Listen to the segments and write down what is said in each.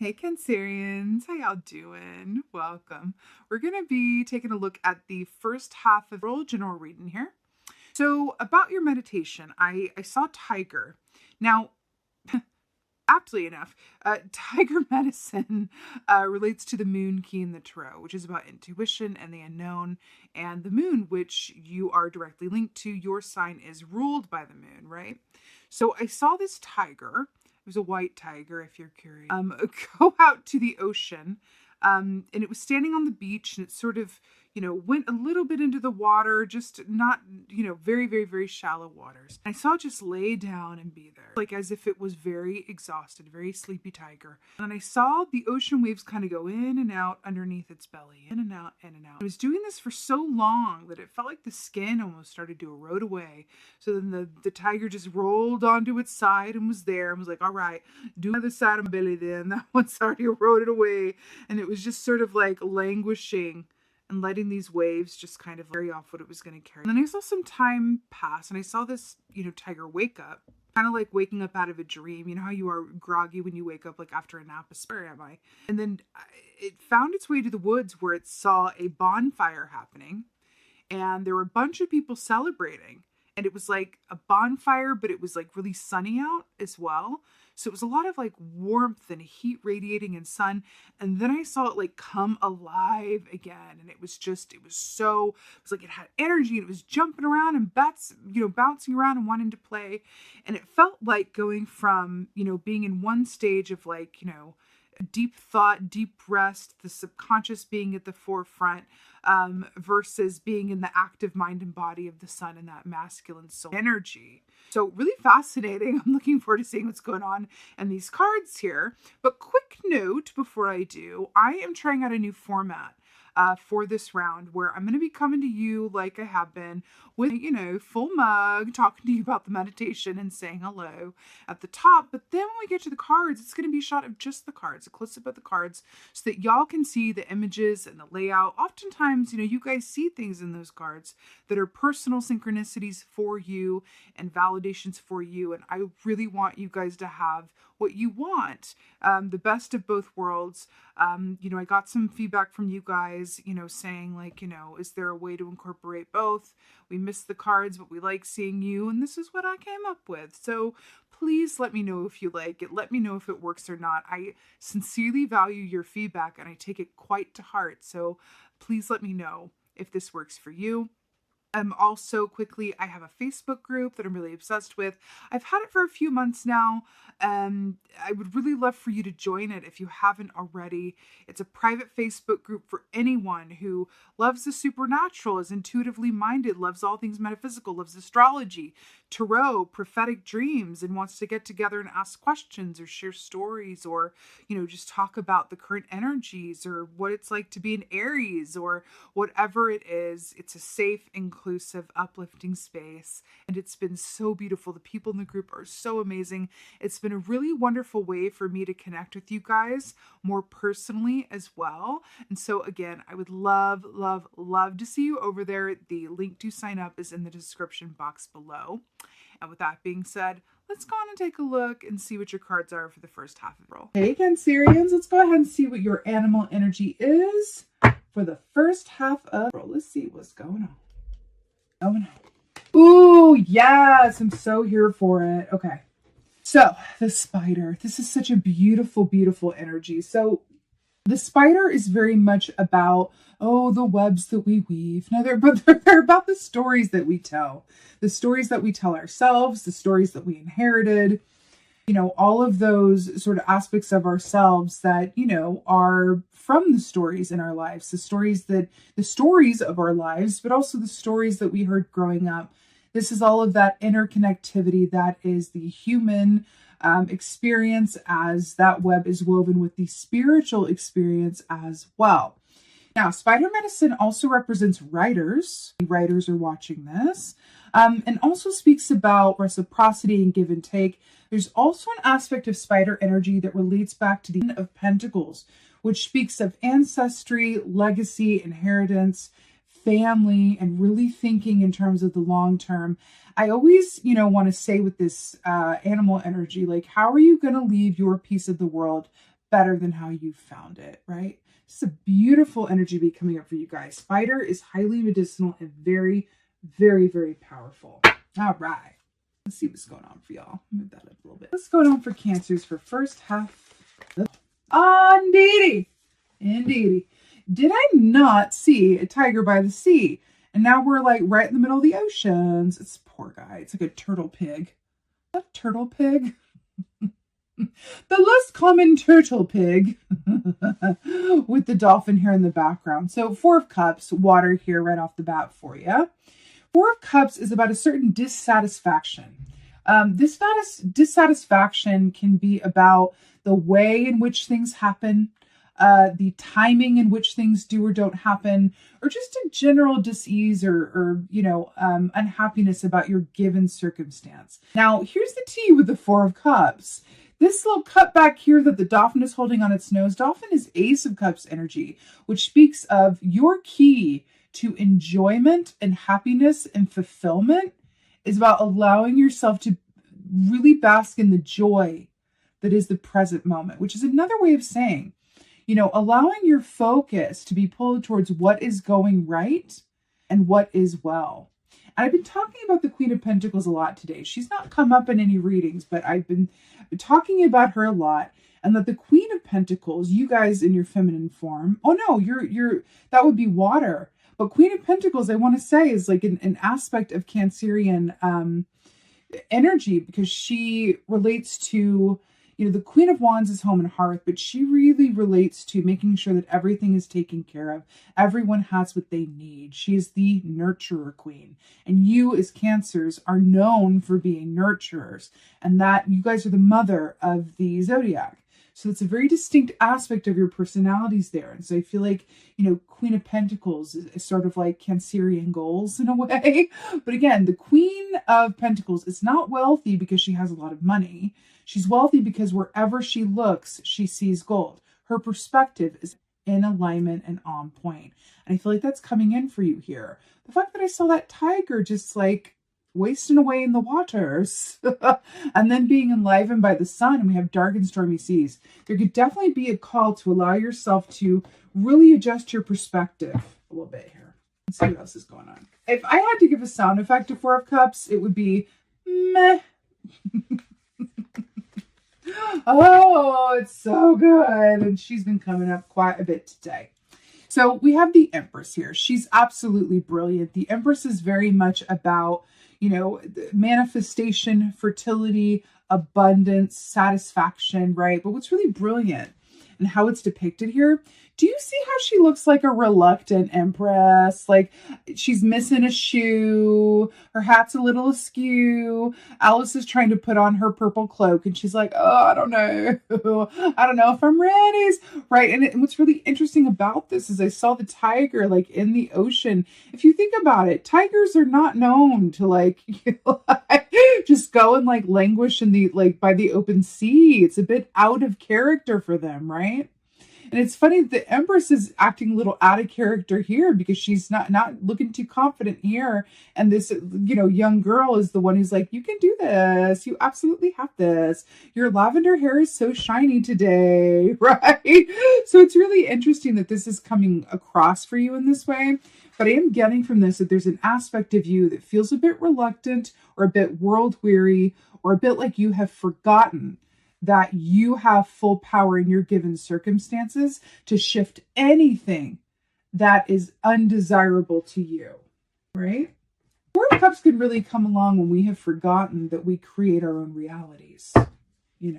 Hey Cancerians, how y'all doing? Welcome. We're going to be taking a look at the first half of the general reading here. So about your meditation, I saw tiger. Now, aptly enough, tiger medicine relates to the moon key in the tarot, which is about intuition and the unknown. And the moon, which you are directly linked to, your sign is ruled by the moon, right? So I saw this tiger. It was a white tiger, if you're curious. Go out to the ocean. And it was standing on the beach, and it sort of, went a little bit into the water, just not, very, very, very shallow waters. I saw it just lay down and be there, like as if it was very exhausted, very sleepy tiger. And I saw the ocean waves kind of go in and out underneath its belly, in and out, in and out. It was doing this for so long that it felt like the skin almost started to erode away. So then the tiger just rolled onto its side and was there and was like, all right, do the other side of my belly then. That one's already eroded away. And it was just sort of like languishing and letting these waves just kind of carry off what it was going to carry. And then I saw some time pass and I saw this, tiger wake up, kind of like waking up out of a dream. You know how you are groggy when you wake up like after a nap? Where am I? And then it found its way to the woods where it saw a bonfire happening and there were a bunch of people celebrating. And it was like a bonfire, but it was like really sunny out as well. So it was a lot of like warmth and heat radiating and sun. And then I saw it like come alive again. And it was like it had energy and it was jumping around and bouncing around and wanting to play. And it felt like going from, being in one stage of like, deep thought, deep rest, the subconscious being at the forefront, versus being in the active mind and body of the sun and that masculine soul energy. So really fascinating. I'm looking forward to seeing what's going on in these cards here. But quick note before I do, I am trying out a new format for this round where I'm going to be coming to you like I have been with, full mug, talking to you about the meditation and saying hello at the top. But then when we get to the cards, it's going to be a shot of just the cards, a close-up of the cards so that y'all can see the images and the layout. Oftentimes, you guys see things in those cards that are personal synchronicities for you and validations for you. And I really want you guys to have what you want, the best of both worlds. I got some feedback from you guys, saying like, is there a way to incorporate both? We miss the cards, but we like seeing you. And this is what I came up with. So please let me know if you like it. Let me know if it works or not. I sincerely value your feedback and I take it quite to heart. So please let me know if this works for you. Also quickly, I have a Facebook group that I'm really obsessed with. I've had it for a few months now. I would really love for you to join it if you haven't already. It's a private Facebook group for anyone who loves the supernatural, is intuitively minded, loves all things metaphysical, loves astrology, tarot, prophetic dreams, and wants to get together and ask questions or share stories or, just talk about the current energies or what it's like to be an Aries or whatever it is. It's a safe, inclusive, uplifting space. And it's been so beautiful. The people in the group are so amazing. It's been a really wonderful way for me to connect with you guys more personally as well. And so again, I would love, love, love to see you over there. The link to sign up is in the description box below. And with that being said, let's go on and take a look and see what your cards are for the first half of the roll. Hey Cancerians, let's go ahead and see what your animal energy is for the first half of the roll. Let's see what's going on. Ooh, yes, I'm so here for it. Okay. So the spider, this is such a beautiful, beautiful energy. So the spider is very much about, the webs that we weave. No, they're about the stories that we tell, the stories that we tell ourselves, the stories that we inherited, all of those sort of aspects of ourselves that, are from the stories in our lives, the stories of our lives, but also the stories that we heard growing up. This is all of that interconnectivity that is the human experience as that web is woven with the spiritual experience as well. Now, spider medicine also represents writers. Writers are watching this, and also speaks about reciprocity and give and take. There's also an aspect of spider energy that relates back to the Ten of Pentacles, which speaks of ancestry, legacy, inheritance, family, and really thinking in terms of the long term. I always, want to say with this animal energy, like, how are you going to leave your piece of the world better than how you found it, right? It's a beautiful energy be coming up for you guys. Spider is highly medicinal and very, very, very powerful. All right. Let's see what's going on for y'all. Move that up a little bit. What's going on for Cancers for first half? Indeedy. Indeedy. Did I not see a tiger by the sea? And now we're like right in the middle of the oceans. It's poor guy. It's like a turtle pig. Is that a turtle pig? The less common turtle pig with the dolphin here in the background. So 4 of Cups, water here right off the bat for you. 4 of Cups is about a certain dissatisfaction. This dissatisfaction can be about the way in which things happen, the timing in which things do or don't happen, or just a general dis-ease or unhappiness about your given circumstance. Now, here's the tea with the 4 of Cups. This little cup back here that the dolphin is holding on its nose, dolphin is Ace of Cups energy, which speaks of your key to enjoyment and happiness and fulfillment is about allowing yourself to really bask in the joy that is the present moment, which is another way of saying, allowing your focus to be pulled towards what is going right and what is well. And I've been talking about the Queen of Pentacles a lot today. She's not come up in any readings, but I've been talking about her a lot. And that the Queen of Pentacles, you guys in your feminine form, oh no, you're that would be water. But Queen of Pentacles, I want to say, is like an aspect of Cancerian energy, because she relates to, the Queen of Wands is home and hearth, but she really relates to making sure that everything is taken care of. Everyone has what they need. She is the nurturer queen. And you as Cancers are known for being nurturers, and that you guys are the mother of the zodiac. So it's a very distinct aspect of your personalities there. And so I feel like, Queen of Pentacles is sort of like Cancerian goals in a way. But again, the Queen of Pentacles is not wealthy because she has a lot of money. She's wealthy because wherever she looks, she sees gold. Her perspective is in alignment and on point. And I feel like that's coming in for you here. The fact that I saw that tiger just like wasting away in the waters and then being enlivened by the sun, and we have dark and stormy seas. There could definitely be a call to allow yourself to really adjust your perspective a little bit here. Let's see what else is going on. If I had to give a sound effect to 4 of Cups, it would be meh. Oh, it's so good. And she's been coming up quite a bit today. So we have the Empress here. She's absolutely brilliant. The Empress is very much about, manifestation, fertility, abundance, satisfaction, right? But what's really brilliant and how it's depicted here, do you see how she looks like a reluctant empress? Like she's missing a shoe, her hat's a little askew. Alice is trying to put on her purple cloak and she's like, oh, I don't know. I don't know if I'm ready. Right. And what's really interesting about this is I saw the tiger like in the ocean. If you think about it, tigers are not known to like, just go and like languish in the, like by the open sea. It's a bit out of character for them, right? And it's funny that the Empress is acting a little out of character here because she's not looking too confident here. And this, young girl is the one who's like, you can do this. You absolutely have this. Your lavender hair is so shiny today, right? So it's really interesting that this is coming across for you in this way. But I am getting from this that there's an aspect of you that feels a bit reluctant or a bit world weary or a bit like you have forgotten that you have full power in your given circumstances to shift anything that is undesirable to you, right? 4 of Cups can really come along when we have forgotten that we create our own realities, This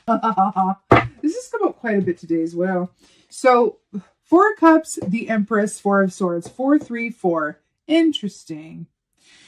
has come up quite a bit today as well. So 4 of Cups, the Empress, 4 of Swords, 4, 3, 4. Interesting.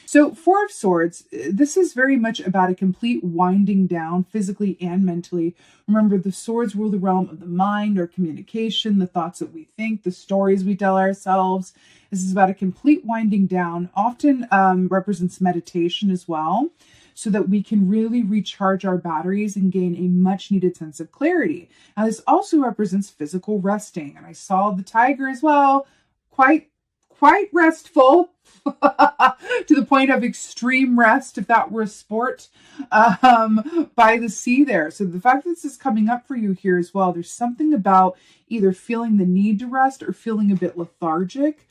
So 4 of Swords, this is very much about a complete winding down physically and mentally. Remember, the swords rule the realm of the mind, our communication, the thoughts that we think, the stories we tell ourselves. This is about a complete winding down, often represents meditation as well, so that we can really recharge our batteries and gain a much needed sense of clarity. Now, this also represents physical resting. And I saw the tiger as well, quite quite restful to the point of extreme rest, if that were a sport, by the sea there. So the fact that this is coming up for you here as well, there's something about either feeling the need to rest or feeling a bit lethargic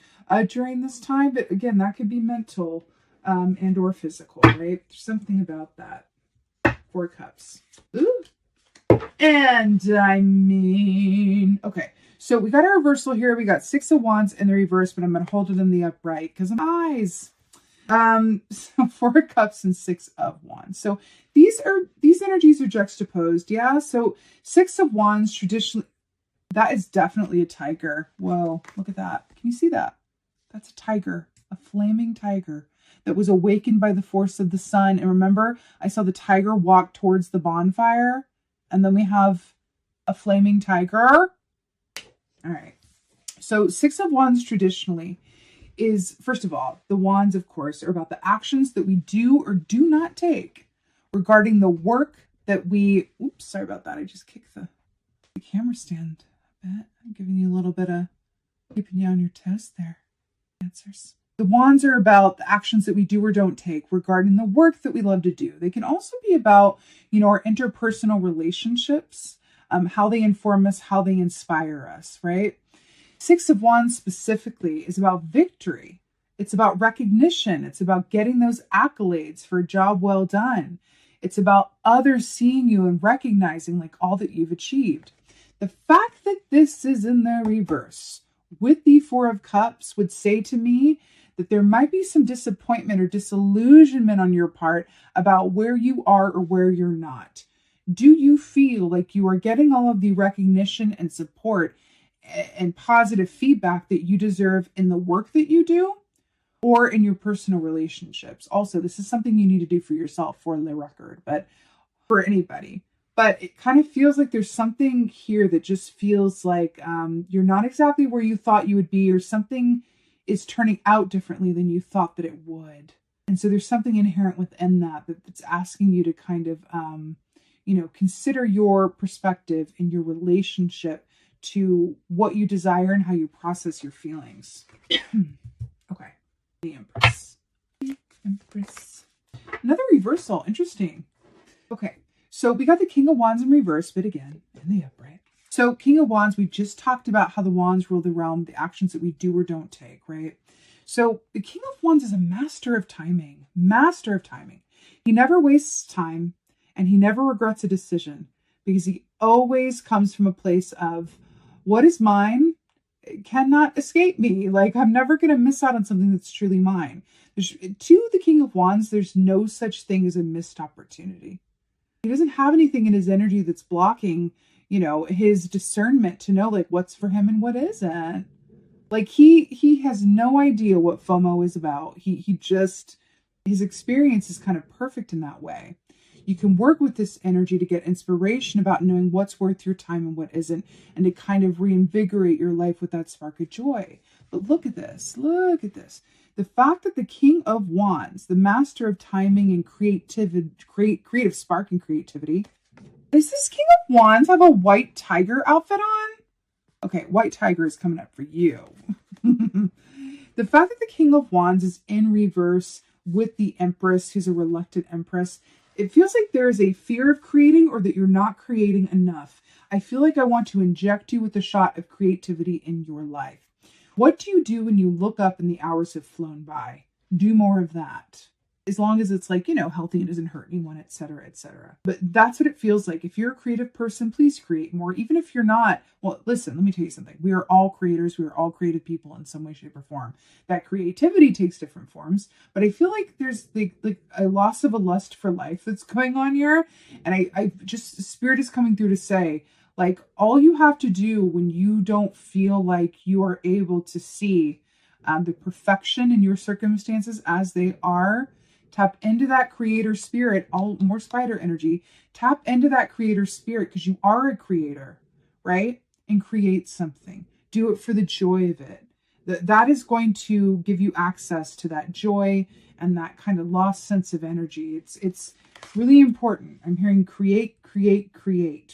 during this time. But again, that could be mental and or physical, right? There's something about that. 4 cups. Ooh. And I mean, okay. So we got a reversal here. We got 6 of Wands in the reverse, but I'm going to hold it in the upright because of my eyes. So 4 cups and 6 of Wands. So these energies are juxtaposed. Yeah. So 6 of Wands traditionally, that is definitely a tiger. Whoa, look at that. Can you see that? That's a tiger, a flaming tiger that was awakened by the force of the sun. And remember, I saw the tiger walk towards the bonfire, and then we have a flaming tiger. All right. So 6 of Wands traditionally is, first of all, the wands, of course, are about the actions that we do or do not take regarding the work that we, oops, sorry about that. I just kicked the camera stand a bit. I'm giving you a little bit of keeping you on your toes there. Answers. The wands are about the actions that we do or don't take regarding the work that we love to do. They can also be about, our interpersonal relationships, how they inform us, how they inspire us, right? 6 of Wands specifically is about victory. It's about recognition. It's about getting those accolades for a job well done. It's about others seeing you and recognizing like all that you've achieved. The fact that this is in the reverse with the 4 of Cups would say to me that there might be some disappointment or disillusionment on your part about where you are or where you're not. Do you feel like you are getting all of the recognition and support and positive feedback that you deserve in the work that you do or in your personal relationships? Also, this is something you need to do for yourself for the record, but for anybody. But it kind of feels like there's something here that just feels like you're not exactly where you thought you would be, or something is turning out differently than you thought that it would. And so there's something inherent within that's asking you to kind of, consider your perspective in your relationship to what you desire and how you process your feelings. Okay. The Empress. The Empress. Another reversal. Interesting. Okay. So we got the King of Wands in reverse, but again, in the upright. So King of Wands, we just talked about how the wands rule the realm, the actions that we do or don't take, right? So the King of Wands is a master of timing. Master of timing. He never wastes time, and he never regrets a decision, because he always comes from a place of what is mine cannot escape me. Like, I'm never going to miss out on something that's truly mine. To the King of Wands, there's no such thing as a missed opportunity. He doesn't have anything in his energy that's blocking, his discernment to know like what's for him and what isn't. Like he has no idea what FOMO is about. His experience is kind of perfect in that way. You can work with this energy to get inspiration about knowing what's worth your time and what isn't, and to kind of reinvigorate your life with that spark of joy. But look at this. Look at this. The fact that the King of Wands, the master of timing and creative spark and creativity, does this King of Wands have a white tiger outfit on? Okay, white tiger is coming up for you. The fact that the King of Wands is in reverse with the Empress, who's a reluctant Empress, it feels like there is a fear of creating, or that you're not creating enough. I feel like I want to inject you with a shot of creativity in your life. What do you do when you look up and the hours have flown by? Do more of that. As long as it's like, healthy and doesn't hurt anyone, etc., etc. But that's what it feels like. If you're a creative person, please create more. Even if you're not, well, listen, let me tell you something. We are all creators. We are all creative people in some way, shape, or form. That creativity takes different forms. But I feel like there's like a loss of a lust for life that's going on here. And I just, Spirit is coming through to say, like, all you have to do when you don't feel like you are able to see the perfection in your circumstances as they are, tap into that creator spirit, more spider energy, tap into that creator spirit, because you are a creator, right? And create something. Do it for the joy of it. That is going to give you access to that joy and that kind of lost sense of energy. It's really important. I'm hearing create,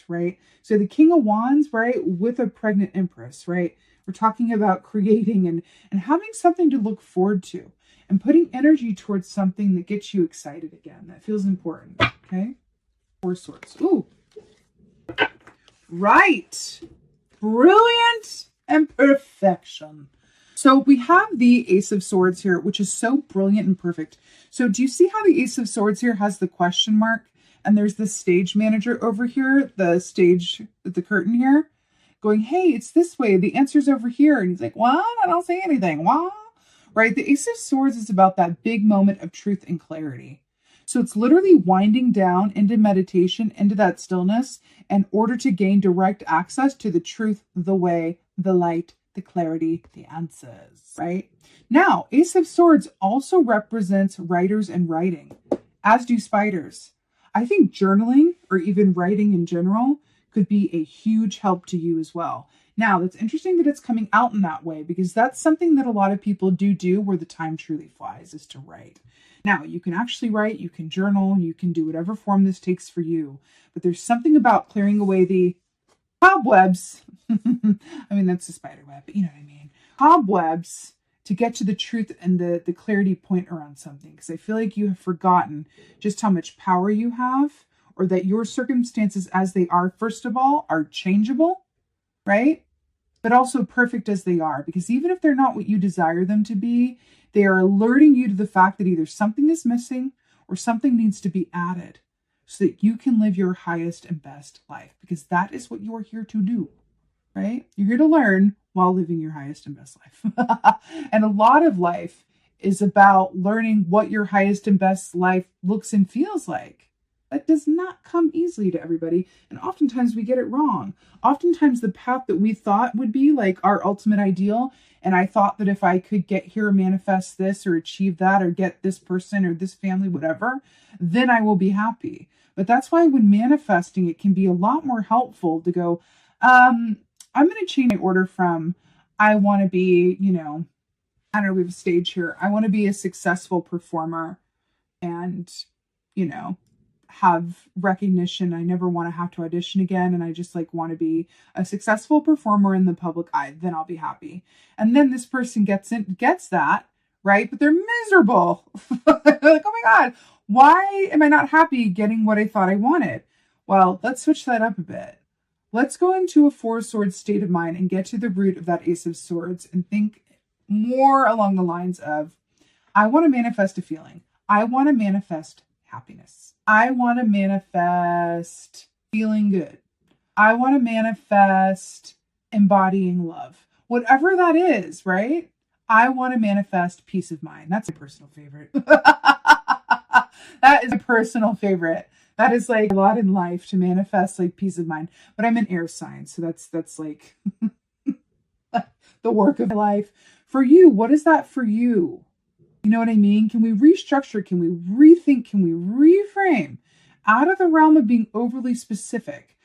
right? So the King of Wands, right, with a pregnant Empress, right? We're talking about creating and having something to look forward to and putting energy towards something that gets you excited again. That feels important, okay? Four Swords. Ooh. Right. Brilliant and perfection. So we have the Ace of Swords here, which is so brilliant and perfect. So do you see how the Ace of Swords here has the question mark? And there's the stage manager over here, the stage with the curtain here, going, hey, it's this way. The answer's over here. And he's like, what? I don't say anything. What? Right? The Ace of Swords is about that big moment of truth and clarity. So it's literally winding down into meditation, into that stillness, in order to gain direct access to the truth, the way, the light, the clarity, the answers, right? Now, Ace of Swords also represents writers and writing, as do spiders. I think journaling or even writing in general could be a huge help to you as well. Now, it's interesting that it's coming out in that way because that's something that a lot of people do where the time truly flies, is to write. Now, you can actually write, you can journal, you can do whatever form this takes for you, but there's something about clearing away the cobwebs. I mean, that's a spider web, but you know what I mean. Cobwebs to get to the truth and the clarity point around something. Because I feel like you have forgotten just how much power you have, or that your circumstances as they are, first of all, are changeable, right? But also perfect as they are. Because even if they're not what you desire them to be, they are alerting you to the fact that either something is missing or something needs to be added so that you can live your highest and best life. Because that is what you are here to do. Right? You're here to learn while living your highest and best life. And a lot of life is about learning what your highest and best life looks and feels like. That does not come easily to everybody. And oftentimes we get it wrong. Oftentimes the path that we thought would be like our ultimate ideal, and I thought that if I could get here, manifest this or achieve that or get this person or this family, whatever, then I will be happy. But that's why when manifesting, it can be a lot more helpful to go, I'm going to change my order from, I want to be, I don't know, we have a stage here. I want to be a successful performer and, have recognition. I never want to have to audition again. And I just want to be a successful performer in the public eye. Then I'll be happy. And then this person gets that, right? But they're miserable. They're like, oh my God, why am I not happy getting what I thought I wanted? Well, let's switch that up a bit. Let's go into a Four Swords state of mind and get to the root of that Ace of Swords and think more along the lines of, I want to manifest a feeling. I want to manifest happiness. I want to manifest feeling good. I want to manifest embodying love. Whatever that is, right? I want to manifest peace of mind. That's a personal favorite. That is a personal favorite. That is a lot in life, to manifest peace of mind. But I'm an air sign, so that's the work of my life. For you, what is that for you? You know what I mean? Can we restructure? Can we rethink? Can we reframe out of the realm of being overly specific?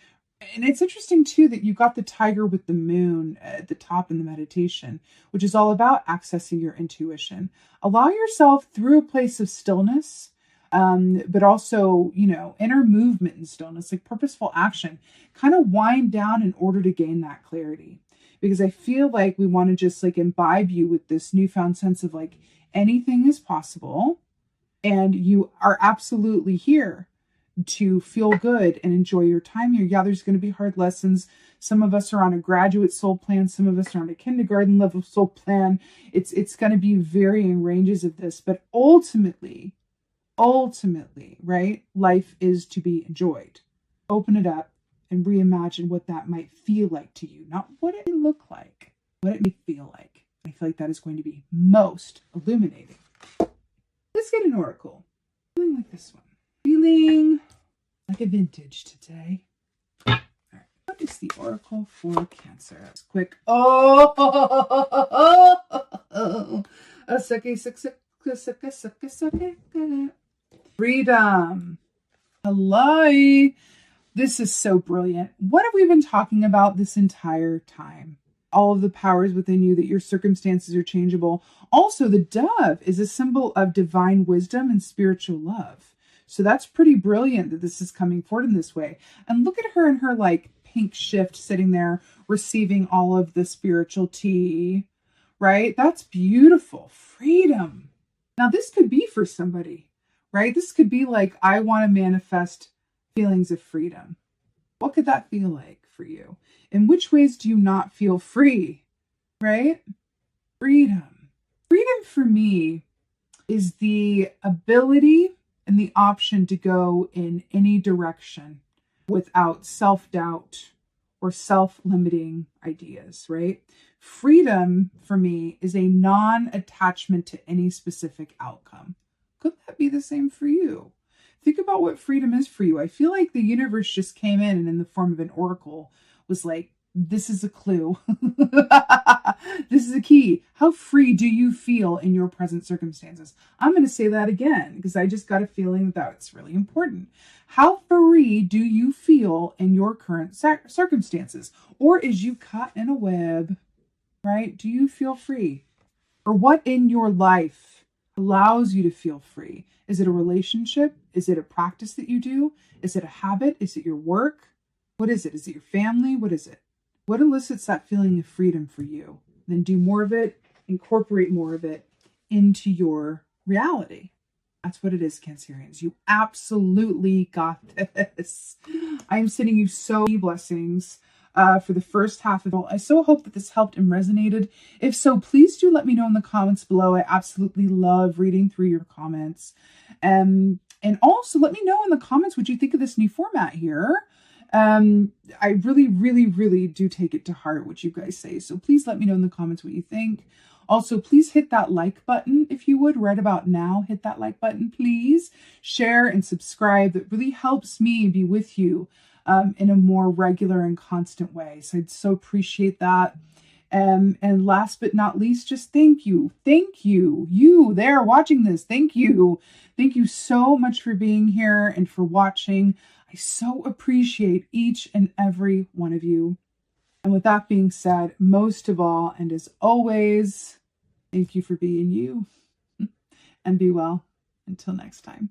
And it's interesting too that you got the tiger with the moon at the top in the meditation, which is all about accessing your intuition. Allow yourself through a place of stillness, but also, inner movement and stillness, purposeful action, kind of wind down in order to gain that clarity. Because I feel like we want to just imbibe you with this newfound sense of anything is possible, and you are absolutely here to feel good and enjoy your time here. Yeah, there's going to be hard lessons. Some of us are on a graduate soul plan. Some of us are on a kindergarten level soul plan. It's going to be varying ranges of this, but ultimately, right? Life is to be enjoyed. Open it up and reimagine what that might feel like to you. Not what it may look like, what it may feel like. I feel like that is going to be most illuminating. Let's get an oracle. Feeling like this one. Feeling like a vintage today. All right. What is the oracle for Cancer? It's quick. Freedom. Hello. This is so brilliant. What have we been talking about this entire time? All of the powers within you, that your circumstances are changeable. Also, the dove is a symbol of divine wisdom and spiritual love. So that's pretty brilliant that this is coming forward in this way. And look at her in her pink shift sitting there receiving all of the spiritual tea, right? That's beautiful. Freedom. Now, this could be for somebody, right? This could be like, I want to manifest feelings of freedom. What could that feel like for you? In which ways do you not feel free, right? Freedom. Freedom for me is the ability and the option to go in any direction without self-doubt or self-limiting ideas, right? Freedom for me is a non-attachment to any specific outcome. Could that be the same for you? Think about what freedom is for you. I feel like the universe just came in and in the form of an oracle was like, this is a clue. This is a key. How free do you feel in your present circumstances? I'm going to say that again because I just got a feeling that that's really important. How free do you feel in your current circumstances? Or is you caught in a web, right? Do you feel free? Or what in your life allows you to feel free? Is it a relationship? Is it a practice that you do? Is it a habit? Is it your work? What is it? Is it your family? What is it? What elicits that feeling of freedom for you? Then do more of it, incorporate more of it into your reality. That's what it is, Cancerians. You absolutely got this. I am sending you so many blessings for the first half of it. I so hope that this helped and resonated. If so, please do let me know in the comments below. I absolutely love reading through your comments. And also let me know in the comments what you think of this new format here. I really, really, really do take it to heart what you guys say. So please let me know in the comments what you think. Also, please hit that like button if you would right about now. Hit that like button, please. Share and subscribe. That really helps me be with you in a more regular and constant way. So I'd so appreciate that. And last but not least, just thank you. Thank you. You there watching this. Thank you. Thank you so much for being here and for watching. I so appreciate each and every one of you. And with that being said, most of all, and as always, thank you for being you. And be well until next time.